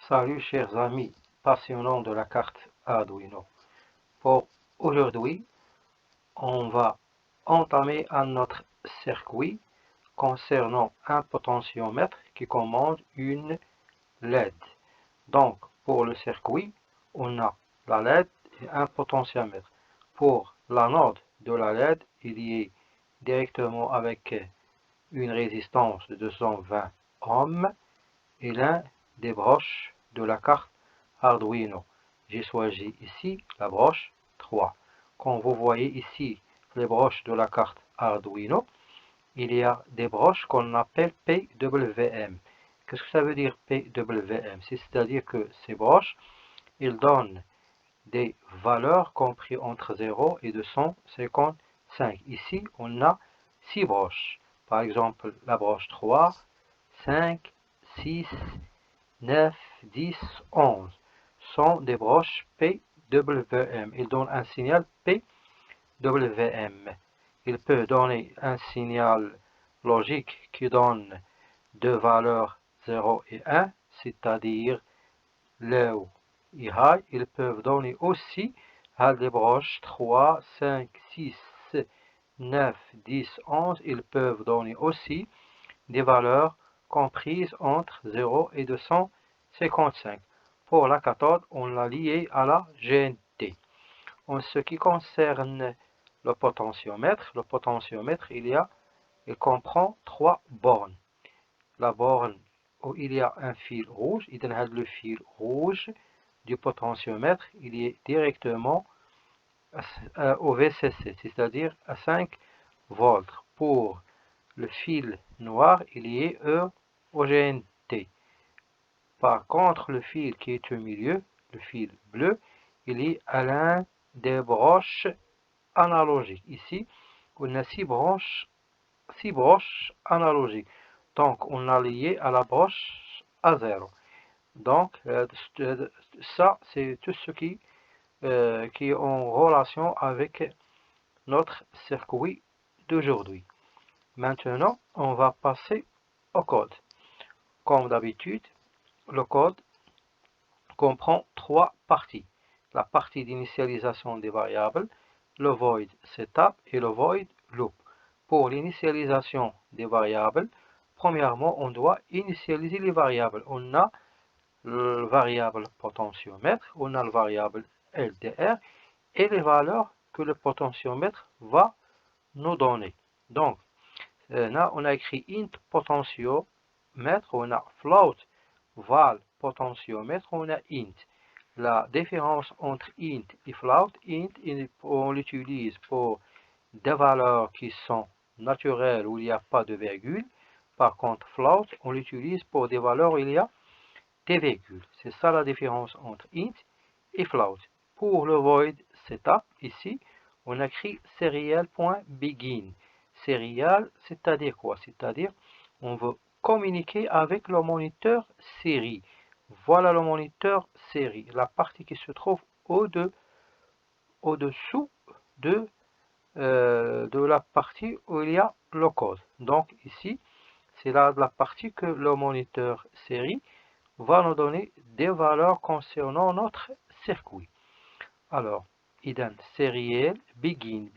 Salut chers amis passionnants de la carte Arduino. Pour aujourd'hui, on va entamer un autre circuit concernant un potentiomètre qui commande une LED. Donc, pour le circuit, on a la LED et un potentiomètre. Pour l'anode de la LED, il y est directement avec une résistance de 220 ohms et l'un des broches de la carte Arduino. J'ai choisi ici la broche 3. Comme vous voyez ici les broches de la carte Arduino, il y a des broches qu'on appelle PWM. Qu'est-ce que ça veut dire PWM? C'est-à-dire que ces broches, ils donnent des valeurs comprises entre 0 et 255. Ici, on a 6 broches. Par exemple, la broche 3, 5, 6, 9, 10, 11 sont des broches PWM. Ils donnent un signal PWM. Il peut donner un signal logique qui donne deux valeurs 0 et 1, c'est-à-dire low et high. Ils peuvent donner aussi à des broches 3, 5, 6, 9, 10, 11. Ils peuvent donner aussi des valeurs comprises entre 0 et 255. Pour la cathode, on l'a lié à la GNT. En ce qui concerne le potentiomètre, il comprend trois bornes. La borne où il y a un fil rouge, le fil rouge du potentiomètre, il est directement au VCC, c'est-à-dire à 5 volts. Pour le fil noir, il y est au GNT. Par contre, le fil qui est au milieu, le fil bleu, il est à l'un des broches analogiques. Ici, on a 6 broches analogiques. Donc, on a lié à la broche A0. Donc, ça, c'est tout ce qui est en relation avec notre circuit d'aujourd'hui. Maintenant, on va passer au code. Comme d'habitude, le code comprend trois parties. La partie d'initialisation des variables, le void setup et le void loop. Pour l'initialisation des variables, premièrement, on doit initialiser les variables. On a le variable potentiomètre, on a le variable LDR et les valeurs que le potentiomètre va nous donner. Donc, là, on a écrit int potentiomètre, on a float val potentiomètre, on a int. La différence entre int et float, on l'utilise pour des valeurs qui sont naturelles où il n'y a pas de virgule. Par contre, float, on l'utilise pour des valeurs où il y a des virgules. C'est ça la différence entre int et float. Pour le void setup, ici, on a écrit serial.begin. Serial, c'est-à-dire quoi? C'est-à-dire, on veut communiquer avec le moniteur série. Voilà le moniteur série, la partie qui se trouve au-dessous de la partie où il y a le code. Donc ici, c'est la partie que le moniteur série va nous donner des valeurs concernant notre circuit. Alors, idem serial begin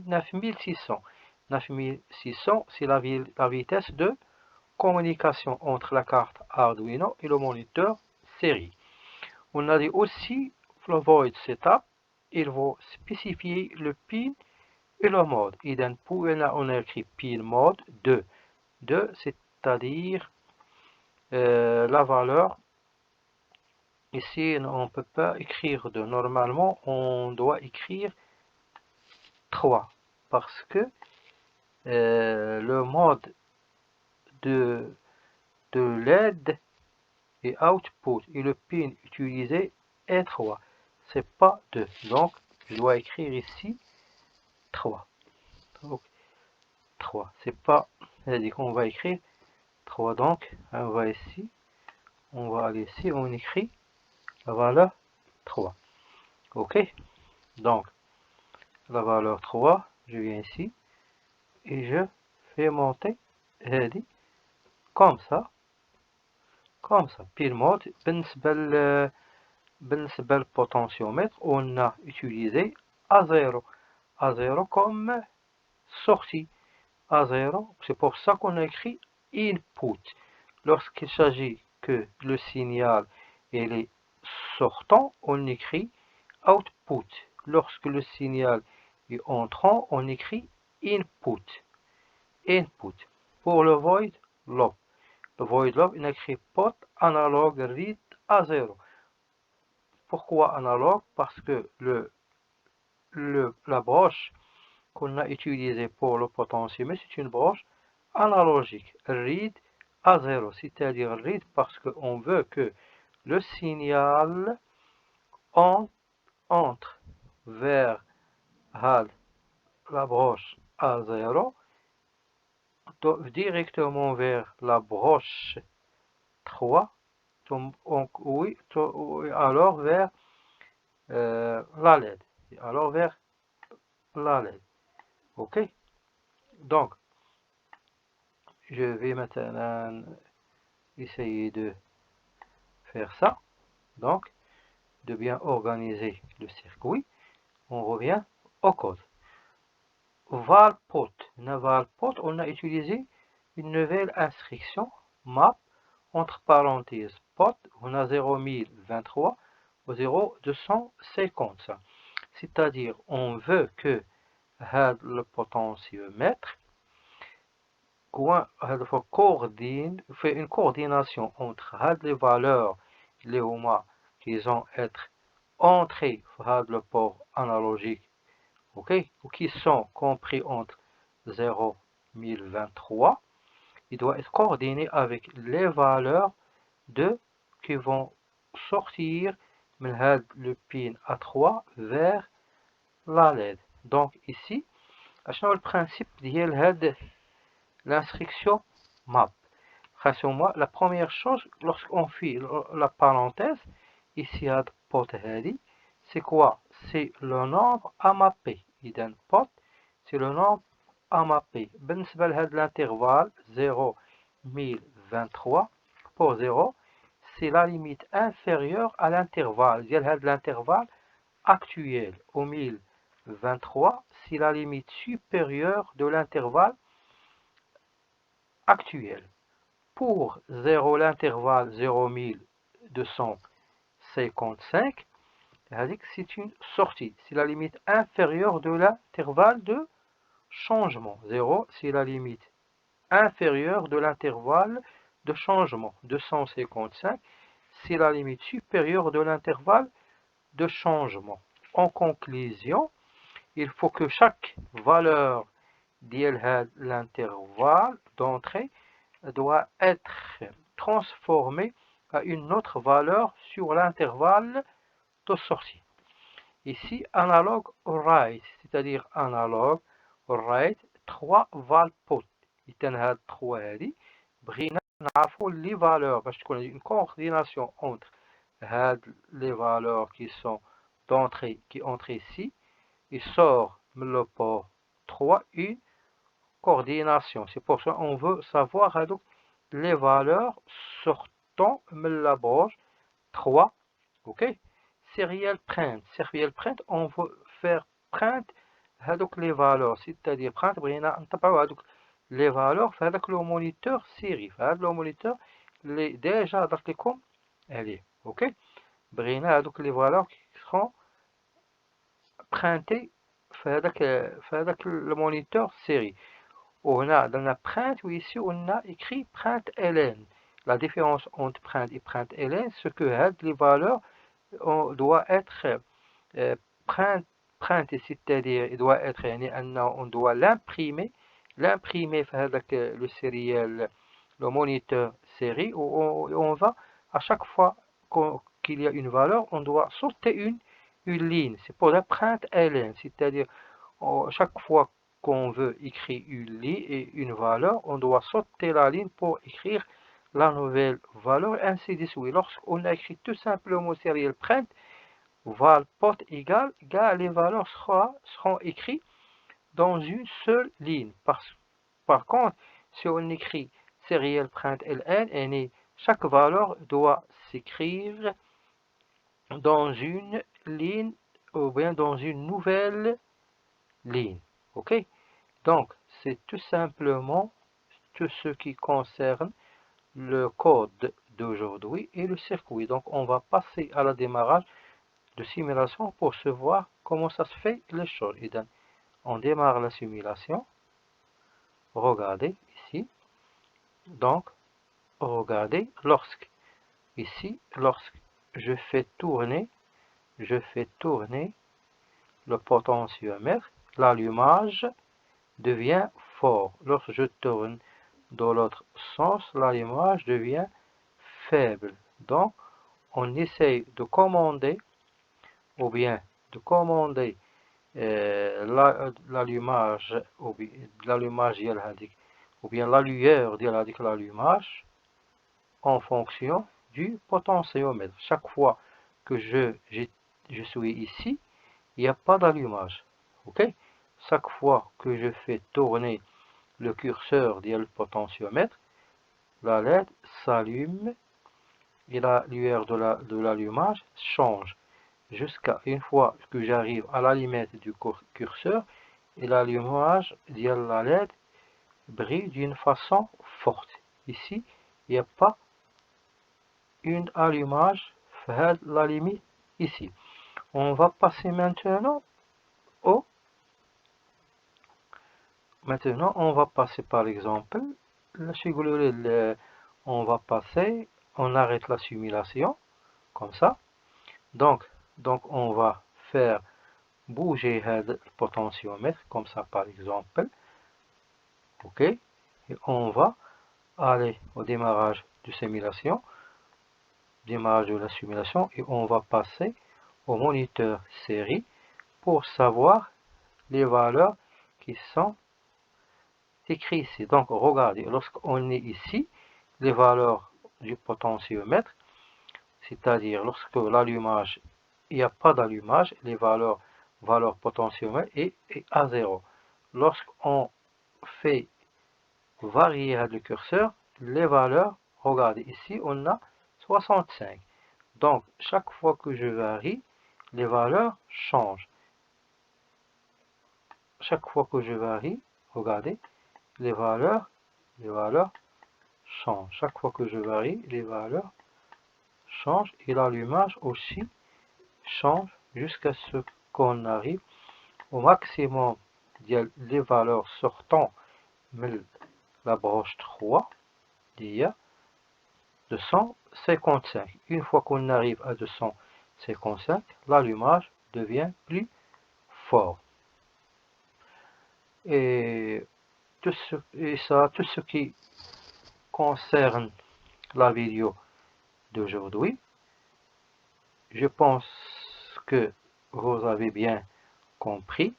9600. 9600, c'est la vitesse de communication entre la carte Arduino et le moniteur série. On a dit aussi le void setup, il va spécifier le pin et le mode. Idem pour on a écrit pin mode 2. 2, c'est-à-dire la valeur. Ici, on ne peut pas écrire 2. Normalement, on doit écrire 3 parce que le mode de LED et output et le pin utilisé est 3. C'est pas 2. Donc, je dois écrire ici 3. Donc, 3. C'est pas. C'est-à-dire qu'on va écrire 3. Donc, on va ici. On va aller ici. On écrit la valeur 3. OK? Donc, la valeur 3, je viens ici et je fais monter comme ça, comme ça. Pile mode, بالنسبة potentiomètre, on a utilisé A0. A0 comme sortie. A0, c'est pour ça qu'on a écrit input. Lorsqu'il s'agit que le signal est sortant, on écrit output. Lorsque le signal est entrant, on écrit input. Input. Pour le void loop. Le void loop, on écrit pot analogue read A0. Pourquoi analogue? Parce que la broche qu'on a utilisée pour le potentiomètre, c'est une broche analogique, read A0, c'est-à-dire read parce qu'on veut que le signal entre vers la broche A0 directement vers la broche 3, oui, alors vers la LED. Alors vers la LED. Ok? Donc, je vais maintenant essayer de faire ça. Donc, de bien organiser le circuit. On revient au code. Valpot. Valpot, on a utilisé une nouvelle instruction map entre parenthèses pot. On a 0023 au 0250. C'est-à-dire, on veut que le potentiomètre fait une coordination entre les valeurs qui vont être entrées dans le port analogique, ok, ou qui sont compris entre 0,1023, il doit être coordonné avec les valeurs qui vont sortir le pin A3 vers la LED. Donc ici, le principe de l'instruction map. La première chose, lorsqu'on fait la parenthèse, ici à pot, c'est quoi? C'est le nombre à mapper. Idem pot, c'est le nombre à mapper. L'intervalle 0,1023 pour 0, c'est la limite inférieure à l'intervalle. L'intervalle actuel au 1023, c'est la limite supérieure de l'intervalle actuel. Pour 0, l'intervalle 0,255, c'est une sortie. C'est la limite inférieure de l'intervalle de changement. 0, c'est la limite inférieure de l'intervalle de changement. 255, c'est la limite supérieure de l'intervalle de changement. En conclusion, il faut que chaque valeur de l'intervalle d'entrée doit être transformée à une autre valeur sur l'intervalle de sortie. Ici, analogue write, c'est-à-dire analogue write 3 valpot. Il 3 هذه بغينا نعرفوا les valeurs باش تكون une coordination entre les valeurs qui sont d'entrée qui entrent ici et sort le port 3 une coordination. C'est pour ça qu'on veut savoir les valeurs sortant de la broche 3. Ok? Serial print. Serial print, on veut faire print les valeurs. C'est-à-dire print, les valeurs avec le moniteur série. Le moniteur, déjà dans les com, elle est. Ok? Les valeurs qui seront printées avec le moniteur série. On a dans la print, ou ici on a écrit print ln. La différence entre print et print ln, c'est que les valeurs doit être print, c'est-à-dire il doit être on doit l'imprimer le sériel, le moniteur série, où on va à chaque fois qu'il y a une valeur, on doit sauter une ligne. C'est pour la print ln, c'est-à-dire chaque fois qu'on veut écrire une ligne et une valeur, on doit sauter la ligne pour écrire la nouvelle valeur, ainsi de suite. Lorsqu'on a écrit tout simplement serial print, valpot égale, les valeurs seront écrites dans une seule ligne. Par contre, si on écrit serial print ln, elle est chaque valeur doit s'écrire dans une ligne ou bien dans une nouvelle ligne. Ok, donc c'est tout simplement tout ce qui concerne le code d'aujourd'hui et le circuit. Donc on va passer à la démarrage de simulation pour se voir comment ça se fait les choses. Et donc, on démarre la simulation. Regardez ici. Donc regardez, lorsque je fais tourner le potentiomètre, l'allumage devient fort. Lorsque je tourne dans l'autre sens, l'allumage devient faible. Donc, on essaye de commander ou bien de commander l'allumage ou bien la lueur de l'allumage en fonction du potentiomètre. Chaque fois que je suis ici, il n'y a pas d'allumage. Ok? Chaque fois que je fais tourner le curseur du potentiomètre, la LED s'allume et la lueur de l'allumage change jusqu'à une fois que j'arrive à la limite du curseur et l'allumage de la LED brille d'une façon forte. Ici, il n'y a pas une allumage vers la limite ici. On va passer maintenant au on va passer par exemple on arrête la simulation comme ça. Donc on va faire bouger le potentiomètre comme ça par exemple. Ok, et on va aller au démarrage de la simulation et on va passer au moniteur série pour savoir les valeurs qui sont écrites ici. Donc regardez, lorsqu'on est ici, les valeurs du potentiomètre, c'est-à-dire lorsque l'allumage, il n'y a pas d'allumage, les valeurs potentiomètre est à 0. Lorsqu'on fait varier le curseur, les valeurs, regardez ici, on a 65. Donc, chaque fois que je varie, les valeurs changent. Chaque fois que je varie, regardez, les valeurs changent. Chaque fois que je varie, les valeurs changent et l'allumage aussi change jusqu'à ce qu'on arrive au maximum des valeurs sortant de la broche 3 d'il y a 255. Une fois qu'on arrive à 255, l'allumage devient plus fort. Et tout ce qui concerne la vidéo d'aujourd'hui, je pense que vous avez bien compris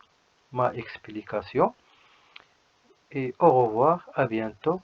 ma explication. Et au revoir, à bientôt.